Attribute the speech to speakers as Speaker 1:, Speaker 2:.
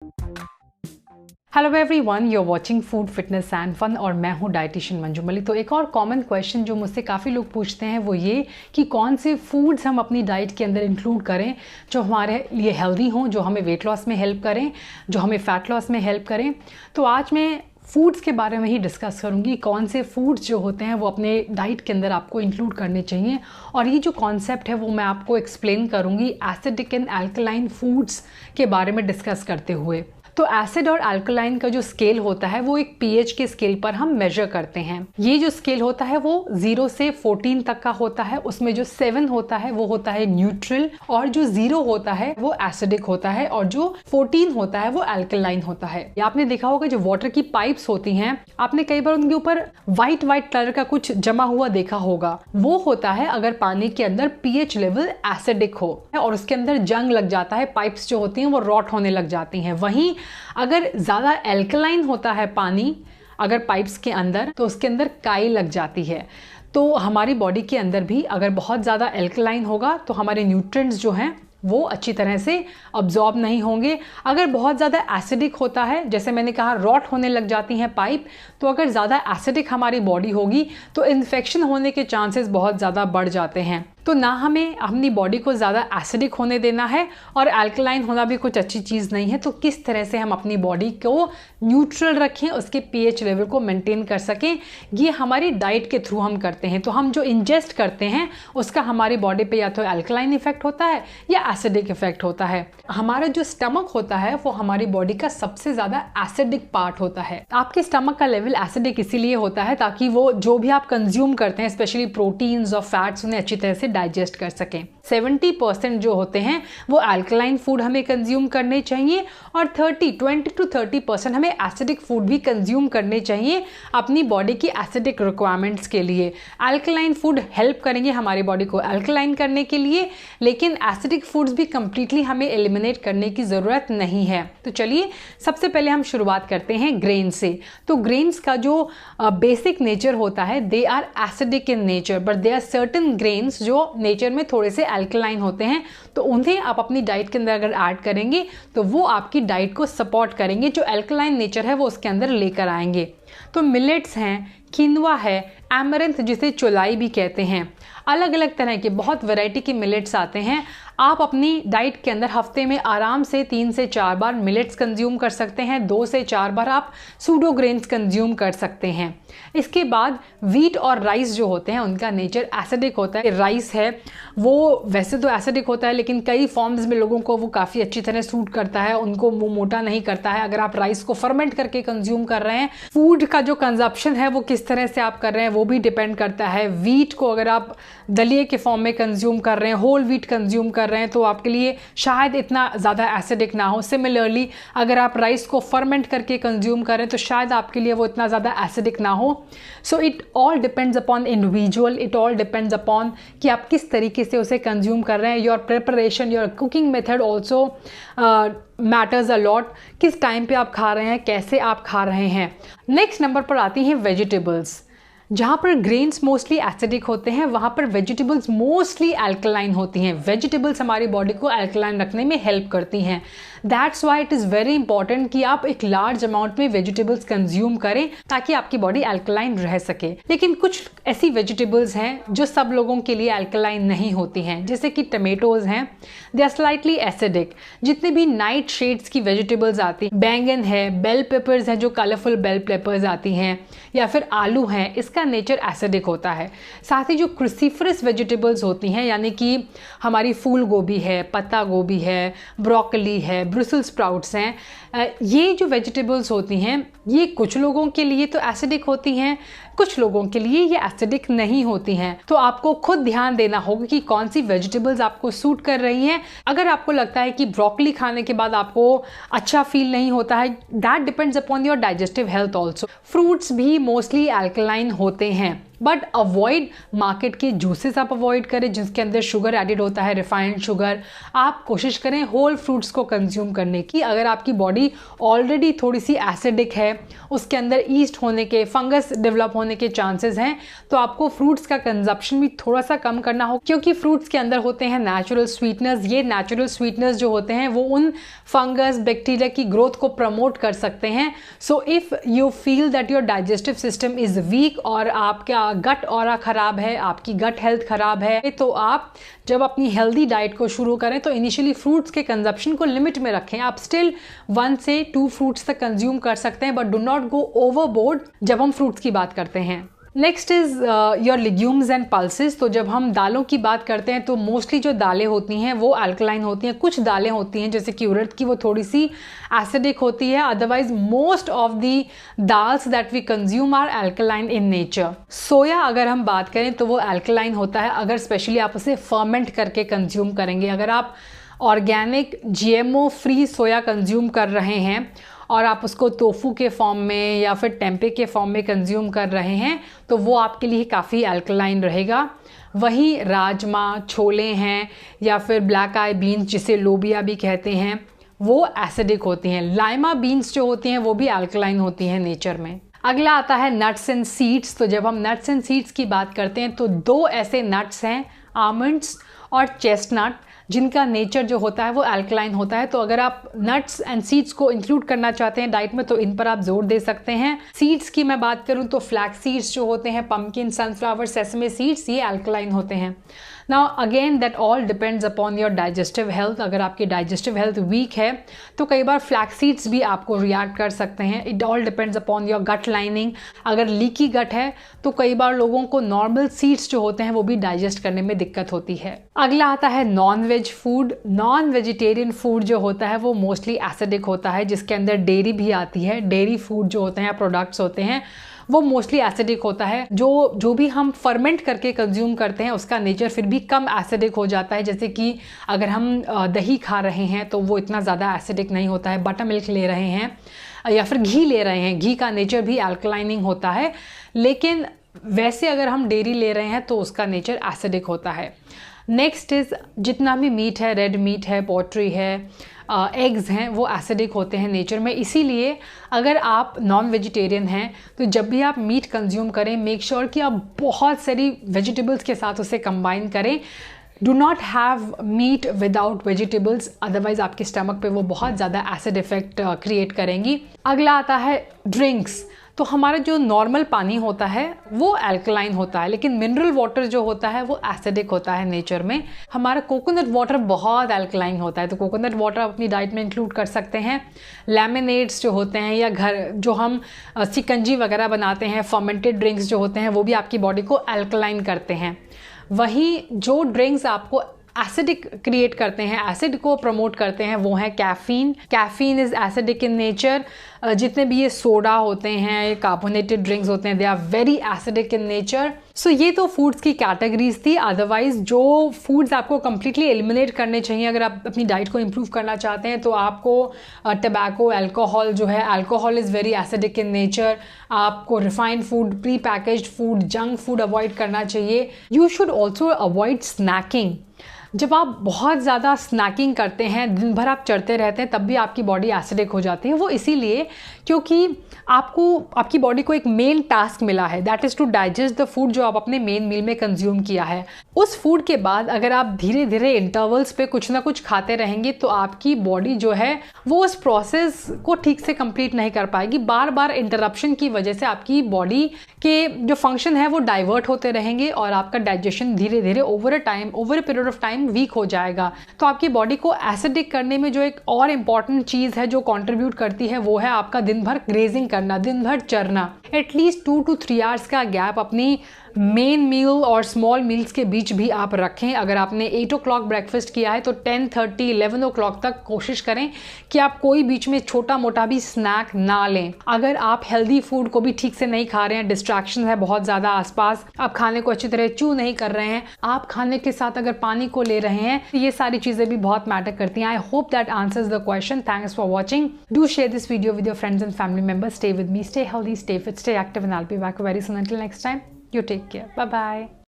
Speaker 1: Hello everyone, you are watching food fitness and fun और मैं हूं डाइटिशियन मंजू मलिक। तो एक और कॉमन क्वेश्चन जो मुझसे काफ़ी लोग पूछते हैं वो ये कि कौन से फूड्स हम अपनी डाइट के अंदर इंक्लूड करें जो हमारे लिए हेल्दी हों, जो हमें वेट लॉस में हेल्प करें, जो हमें फ़ैट लॉस में हेल्प करें। तो आज मैं फूड्स के बारे में ही डिस्कस करूंगी, कौन से फूड्स जो होते हैं वो अपने डाइट के अंदर आपको इंक्लूड करने चाहिए। और ये जो कॉन्सेप्ट है वो मैं आपको एक्सप्लेन करूंगी एसिडिक एंड अल्कलाइन फूड्स के बारे में डिस्कस करते हुए। तो एसिड और अल्कलाइन का जो स्केल होता है वो एक पीएच के स्केल पर हम मेजर करते हैं। ये जो स्केल होता है वो 0 से 14 तक का होता है। उसमें जो 7 होता है वो होता है न्यूट्रल, और जो 0 होता है वो एसिडिक होता है, और जो 14 होता है वो अल्कलाइन होता है। आपने देखा होगा जो वाटर की पाइप्स होती हैं, आपने कई बार उनके ऊपर व्हाइट कलर का कुछ जमा हुआ देखा होगा। वो होता है अगर पानी के अंदर पीएच लेवल एसिडिक हो और उसके अंदर जंग लग जाता है, पाइप्स जो होती हैं वो रॉट होने लग जाती हैं। वहीं अगर ज़्यादा एल्कलाइन होता है पानी अगर पाइप्स के अंदर, तो उसके अंदर काई लग जाती है। तो हमारी बॉडी के अंदर भी अगर बहुत ज़्यादा एल्कलाइन होगा तो हमारे न्यूट्रिएंट्स जो हैं वो अच्छी तरह से अब्जॉर्ब नहीं होंगे। अगर बहुत ज़्यादा एसिडिक होता है, जैसे मैंने कहा रॉट होने लग जाती हैं पाइप, तो अगर ज़्यादा एसिडिक हमारी बॉडी होगी तो इन्फेक्शन होने के चांसेस बहुत ज़्यादा बढ़ जाते हैं। तो ना हमें अपनी बॉडी को ज़्यादा एसिडिक होने देना है और अल्कलाइन होना भी कुछ अच्छी चीज़ नहीं है। तो किस तरह से हम अपनी बॉडी को न्यूट्रल रखें, उसके पीएच लेवल को मेंटेन कर सकें, ये हमारी डाइट के थ्रू हम करते हैं। तो हम जो इंजेस्ट करते हैं उसका हमारी बॉडी पे या तो अल्कलाइन इफेक्ट होता है या एसिडिक इफेक्ट होता है। हमारा जो स्टमक होता है वो हमारी बॉडी का सबसे ज़्यादा एसिडिक पार्ट होता है। आपके स्टमक का लेवल एसिडिक इसीलिए होता है ताकि वो जो भी आप कंज्यूम करते हैं, स्पेशली प्रोटीन्स और फैट्स, उन्हें अच्छी तरह से डाइजेस्ट कर सकें। 70% जो होते हैं वो अल्कलाइन फूड हमें कंज्यूम करने चाहिए और 20 to 30% हमें एसिडिक फूड भी कंज्यूम करने चाहिए अपनी बॉडी की एसिडिक रिक्वायरमेंट्स के लिए। अल्कलाइन फूड हेल्प करेंगे हमारी बॉडी को अल्कलाइन करने के लिए, लेकिन एसिडिक फूड्स भी कंप्लीटली हमें एलिमिनेट करने की ज़रूरत नहीं है। तो चलिए सबसे पहले हम शुरुआत करते हैं ग्रेन से। तो ग्रेन्स का जो बेसिक नेचर होता है, they are acidic in nature, but they are certain grains जो नेचर में थोड़े से अल्कलाइन होते हैं। तो उन्हें आप अपनी डाइट के अंदर अगर ऐड करेंगे तो वो आपकी डाइट को सपोर्ट करेंगे, जो अल्कलाइन नेचर है वो उसके अंदर लेकर आएंगे। तो मिलेट्स हैं, किनवा है, एमरंथ जिसे चौलाई भी कहते हैं, अलग अलग तरह के बहुत वैरायटी के मिलेट्स आते हैं। आप अपनी डाइट के अंदर हफ्ते में आराम से 3 से 4 बार मिलेट्स कंज्यूम कर सकते हैं। 2 से 4 बार आप सूडो ग्रेन्स कंज्यूम कर सकते हैं। इसके बाद वीट और राइस जो होते हैं उनका नेचर एसिडिक होता है। राइस है वो वैसे तो एसिडिक होता है, लेकिन कई फॉर्म्स में लोगों को वो काफ़ी अच्छी तरह सूट करता है, उनको वो मोटा नहीं करता है। अगर आप राइस को फर्मेंट करके कंज्यूम कर रहे हैं, फूड का जो कंजप्शन है वो किस तरह से आप कर रहे हैं वो भी डिपेंड करता है। वीट को अगर आप दलिए के फॉर्म में कंज्यूम कर रहे हैं, होल वीट कंज्यूम कर रहे हैं, तो आपके लिए शायद इतना ज़्यादा एसिडिक ना हो। सिमिलरली अगर आप राइस को फर्मेंट करके कंज्यूम कर रहे हैं तो शायद आपके लिए वो इतना ज़्यादा एसिडिक ना हो। So it all depends upon individual, it all depends upon कि आप किस तरीके से उसे कंज्यूम कर रहे हैं। Your preparation, your cooking method also matters a lot. किस टाइम पे आप खा रहे हैं, कैसे आप खा रहे हैं। नेक्स्ट नंबर पर आती हैं वेजिटेबल्स। जहाँ पर ग्रेन्स मोस्टली एसिडिक होते हैं वहाँ पर वेजिटेबल्स मोस्टली अल्कलाइन होती हैं। वेजिटेबल्स हमारी बॉडी को अल्कलाइन रखने में हेल्प करती हैं। That's why it is very important कि आप एक लार्ज अमाउंट में वेजिटेबल्स कंज्यूम करें ताकि आपकी बॉडी अल्कलाइन रह सके। लेकिन कुछ ऐसी वेजिटेबल्स हैं जो सब लोगों के लिए अल्कलाइन नहीं होती हैं, जैसे कि टमेटोज़ हैं, दे आर स्लाइटली एसिडिक। जितने भी नाइट शेड्स की वेजिटेबल्स आती हैं, बैंगन है, बेल पेपर्स हैं जो कलरफुल बेल पेपर्स आती हैं, या फिर आलू हैं, इसका नेचर एसिडिक होता है। साथ ही जो क्रूसीफरस वेजिटेबल्स होती हैं, यानी कि हमारी फूल गोभी है, पत्ता गोभी है, ब्रोकली है, ब्रुसेल्स स्प्राउट्स हैं, ये जो वेजिटेबल्स होती हैं ये कुछ लोगों के लिए तो एसिडिक होती हैं, कुछ लोगों के लिए ये एसिडिक नहीं होती हैं। तो आपको खुद ध्यान देना होगा कि कौन सी वेजिटेबल्स आपको सूट कर रही हैं। अगर आपको लगता है कि ब्रोकली खाने के बाद आपको अच्छा फील नहीं होता है, that depends upon your digestive health also. Fruits भी मोस्टली अल्कलाइन होते हैं। बट अवॉइड मार्केट के जूसेस आप अवॉइड करें जिसके अंदर शुगर एडिड होता है, रिफाइंड शुगर। आप कोशिश करें होल फ्रूट्स को कंज्यूम करने की। अगर आपकी बॉडी ऑलरेडी थोड़ी सी एसिडिक है, उसके अंदर ईस्ट होने के, फंगस डेवलप होने के चांसेस हैं, तो आपको फ्रूट्स का कंजप्शन भी थोड़ा सा कम करना हो, क्योंकि फ्रूट्स के अंदर होते हैं नेचुरल स्वीटनर्स। ये नेचुरल स्वीटनर्स जो होते हैं वो उन फंगस बैक्टीरिया की ग्रोथ को प्रमोट कर सकते हैं। So if you feel that your digestive system is week और आपका गट ऑरा खराब है, आपकी गट हेल्थ खराब है, तो आप जब अपनी हेल्दी डाइट को शुरू करें तो इनिशियली फ्रूट्स के कंजप्शन को लिमिट में रखें। आप स्टिल 1 से 2 फ्रूट्स तक कंज्यूम कर सकते हैं, but do not go overboard जब हम फ्रूट्स की बात करते हैं। Next is your legumes and pulses. तो जब हम दालों की बात करते हैं तो मोस्टली जो दालें होती हैं वो अल्कलाइन होती हैं। कुछ दालें होती हैं जैसे कि उड़द की, वो थोड़ी सी एसिडिक होती है। Otherwise most of the dals that we consume are alkaline in nature. सोया अगर हम बात करें तो वो अल्कलाइन होता है, अगर स्पेशली आप उसे फर्मेंट करके कंज्यूम करेंगे। अगर आप ऑर्गेनिक GMO फ्री सोया कंज्यूम कर रहे हैं और आप उसको टोफू के फॉर्म में या फिर टेम्पे के फॉर्म में कंज्यूम कर रहे हैं तो वो आपके लिए काफ़ी अल्कलाइन रहेगा। वही राजमा, छोले हैं या फिर ब्लैक आई बीन्स जिसे लोबिया भी कहते हैं, वो एसिडिक होती हैं। लाइमा बीन्स जो होती हैं वो भी अल्कलाइन होती हैं नेचर में। अगला आता है नट्स एंड सीड्स। तो जब हम नट्स एंड सीड्स की बात करते हैं तो 2 ऐसे नट्स हैं, आमंड्स और चेस्टनट, जिनका नेचर जो होता है वो अल्कलाइन होता है। तो अगर आप नट्स एंड सीड्स को इंक्लूड करना चाहते हैं डाइट में तो इन पर आप जोर दे सकते हैं। सीड्स की मैं बात करूं तो फ्लैक्स सीड्स जो होते हैं, पंपकिन, सनफ्लावर, सेसमे सीड्स, ये अल्कलाइन होते हैं। Now again that all depends upon your digestive health. अगर आपकी डाइजेस्टिव हेल्थ वीक है तो कई बार फ्लैक्स सीड्स भी आपको रिएक्ट कर सकते हैं। It all depends upon your gut lining. अगर लीकी गट है तो कई बार लोगों को नॉर्मल सीड्स जो होते हैं वो भी डाइजेस्ट करने में दिक्कत होती है। अगला आता है non veg food. Non vegetarian food जो होता है वो मोस्टली एसिडिक होता है, जिसके अंदर डेयरी भी आती है। डेयरी फूड जो होते हैं, प्रोडक्ट्स होते हैं, वो मोस्टली एसिडिक होता है। जो भी हम फर्मेंट करके कंज्यूम करते हैं उसका नेचर फिर भी कम एसिडिक हो जाता है। जैसे कि अगर हम दही खा रहे हैं तो वो इतना ज़्यादा एसिडिक नहीं होता है। बटर मिल्क ले रहे हैं या फिर घी ले रहे हैं, घी का नेचर भी अल्कलाइनिंग होता है। लेकिन वैसे अगर हम डेयरी ले रहे हैं तो उसका नेचर एसिडिक होता है। नेक्स्ट इज़ जितना भी मीट है, रेड मीट है, पोल्ट्री है, एग्स हैं, वो एसिडिक होते हैं नेचर में। इसीलिए अगर आप नॉन वेजिटेरियन हैं तो जब भी आप मीट कंज्यूम करें, मेक श्योर कि आप बहुत सारी वेजिटेबल्स के साथ उसे कंबाइन करें। Do not have meat without vegetables, otherwise आपके स्टमक पे वो बहुत ज़्यादा एसिड इफेक्ट क्रिएट करेंगी। अगला आता है ड्रिंक्स। तो हमारा जो नॉर्मल पानी होता है वो अल्कलाइन होता है, लेकिन मिनरल वाटर जो होता है वो एसिडिक होता है नेचर में। हमारा कोकोनट वाटर बहुत अल्कलाइन होता है, तो कोकोनट वाटर आप अपनी डाइट में इंक्लूड कर सकते हैं। लेमनेड्स जो होते हैं या घर जो हम शिकंजी वगैरह बनाते हैं, फर्मेंटेड ड्रिंक्स जो होते हैं वो भी आपकी बॉडी को अल्कलाइन करते हैं। वहीं जो ड्रिंक्स आपको एसिडिक क्रिएट करते हैं, एसिड को प्रमोट करते हैं, वो है caffeine. Caffeine is acidic in nature. जितने भी ये सोडा होते हैं, ये कार्बोनेटेड ड्रिंक्स होते हैं, they are very acidic in nature. So ये तो फूड्स की कैटेगरीज थी। अदरवाइज जो फूड्स आपको कम्प्लीटली एलिमिनेट करने चाहिए अगर आप अपनी डाइट को इम्प्रूव करना चाहते हैं, तो आपको टबैको, अल्कोहल जो है, alcohol is very acidic in nature. आपको refined food, pre packaged food, junk food avoid करना चाहिए। You should also avoid snacking. जब आप बहुत ज़्यादा स्नैकिंग करते हैं, दिन भर आप चढ़ते रहते हैं, तब भी आपकी बॉडी एसिडिक हो जाती है। वो इसीलिए क्योंकि आपकी बॉडी को एक मेन टास्क मिला है, that is to digest the food जो आप अपने मेन मील में कंज्यूम किया है। उस फूड के बाद अगर आप धीरे धीरे इंटरवल्स पे कुछ ना कुछ खाते रहेंगे तो आपकी बॉडी जो है वो उस प्रोसेस को ठीक से कंप्लीट नहीं कर पाएगी। बार बार इंटरप्शन की वजह से आपकी बॉडी के जो फंक्शन है वो डाइवर्ट होते रहेंगे और आपका डाइजेशन धीरे धीरे over a period of time weak हो जाएगा। तो आपकी बॉडी को एसिडिक करने में जो एक और इम्पॉर्टेंट चीज़ है जो कंट्रीब्यूट करती है वो है आपका दिन भर ग्रेजिंग करना, दिन भर चरना। एटलीस्ट 2 to 3 आवर्स का गैप अपनी मेन मील और स्मॉल मील्स के बीच भी आप रखें। अगर आपने 8 o'clock ब्रेकफास्ट किया है तो 10:30, 11 o'clock तक कोशिश करें कि आप कोई बीच में छोटा मोटा भी स्नैक ना लें। अगर आप हेल्दी फूड को भी ठीक से नहीं खा रहे हैं, डिस्ट्रैक्शन है बहुत ज़्यादा आसपास, आप खाने को अच्छी तरह च्यू नहीं कर रहे हैं, आप खाने के साथ अगर पानी को ले रहे हैं, तो ये सारी चीज़ें भी बहुत मैटर करती हैं। I hope that answers the question. Thanks for watching. Do share this video with your friends and family members. Stay with me, stay healthy, stay fit, stay active, and I'll be back very soon. Until next time. You take care, bye bye.